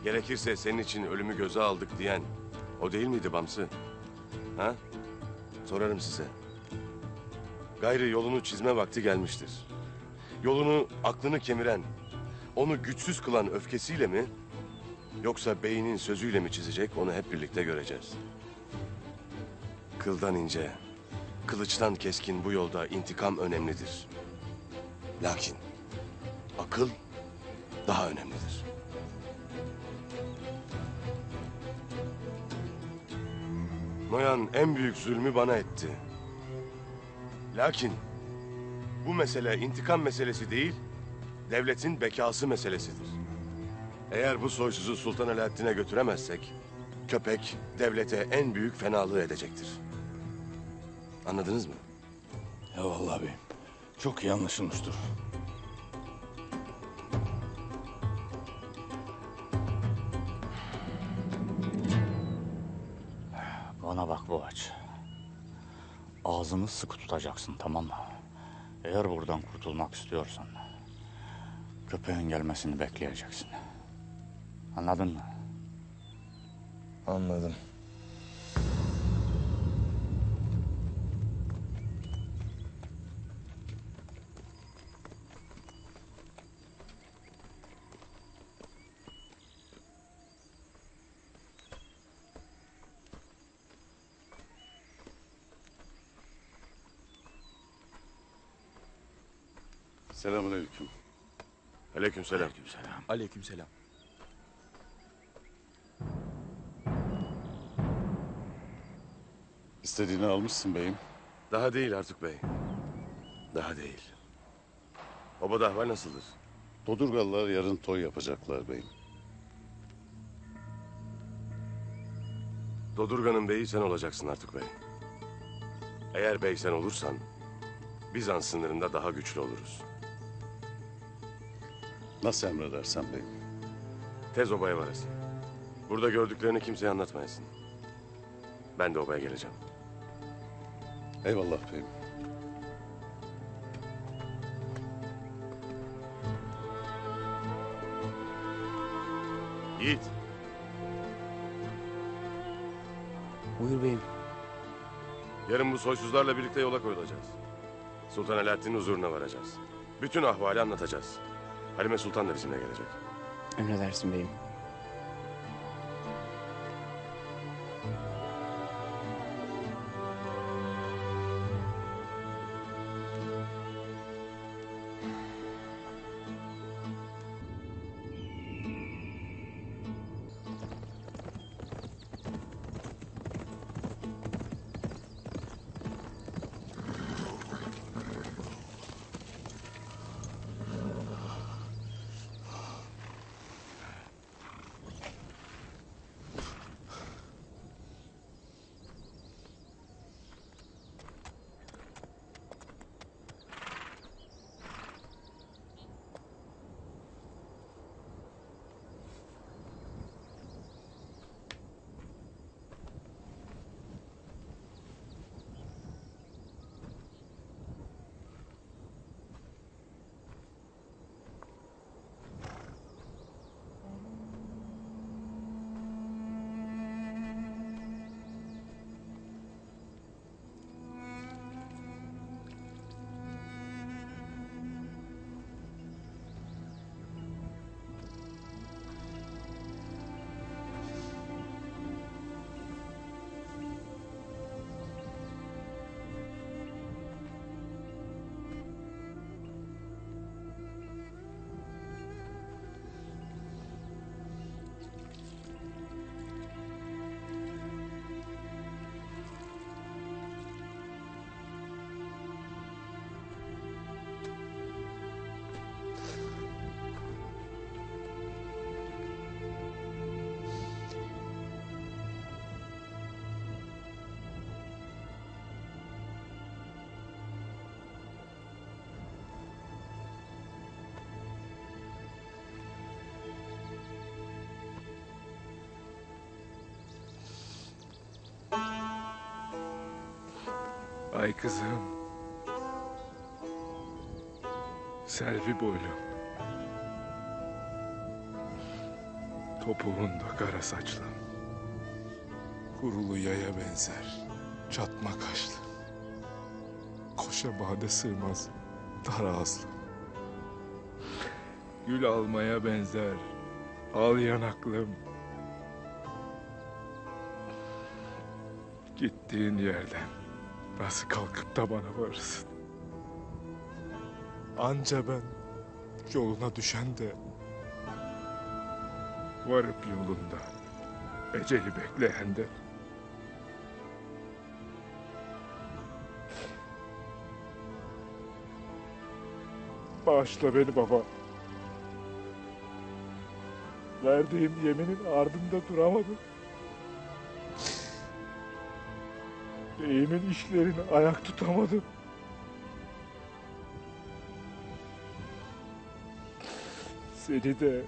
Gerekirse senin için ölümü göze aldık diyen o değil miydi Bamsı? Ha? Sorarım size. Gayrı yolunu çizme vakti gelmiştir. Yolunu aklını kemiren, onu güçsüz kılan öfkesiyle mi, yoksa beynin sözüyle mi çizecek, onu hep birlikte göreceğiz. Kıldan ince, kılıçtan keskin bu yolda intikam önemlidir. Lakin akıl daha önemlidir. Noyan en büyük zulmü bana etti. Lakin bu mesele intikam meselesi değil, devletin bekası meselesidir. Eğer bu soysuzu Sultan Alaaddin'e götüremezsek, köpek devlete en büyük fenalığı edecektir. Anladınız mı? Eyvallah beyim. Çok iyi anlaşılmıştır. Bana bak Boğaç. Ağzını sıkı tutacaksın, tamam mı? Eğer buradan kurtulmak istiyorsan köpeğin gelmesini bekleyeceksin. Anladın mı? Anladım. Selamünaleyküm. Aleykümselam. Aleykümselam. Aleykümselam. İstediğini almışsın beyim. Daha değil Artuk Bey. Daha değil. Obada ahval nasıldır? Dodurgalılar yarın toy yapacaklar beyim. Dodurga'nın beyi sen olacaksın Artuk Bey. Eğer bey sen olursan, Bizans sınırında daha güçlü oluruz. Nasıl emredersen beyim. Tez obaya varasın. Burada gördüklerini kimseye anlatmayasın. Ben de obaya geleceğim. Eyvallah beyim. Yiğit, Buyur beyim. yarın bu soysuzlarla birlikte yola koyulacağız. Sultan Alaaddin'in huzuruna varacağız. Bütün ahvali anlatacağız. Halime Sultan da bizimle gelecek. Emredersin beyim. Ay kızım. Selvi boylu. Topuğunda kara saçlı. Kurulu yaya benzer. Çatma kaşlı. Koşa bade sığmaz. Dar ağızlı. Gül almaya benzer. Al yanaklım. Gittiğin yerden nasıl kalkıp da bana varırsın? Anca ben yoluna düşen de varıp yolunda eceli bekleyen de. Bağışla beni baba. Verdiğim yeminin ardında duramadım. Beyimin işlerini ayak tutamadım. Seni de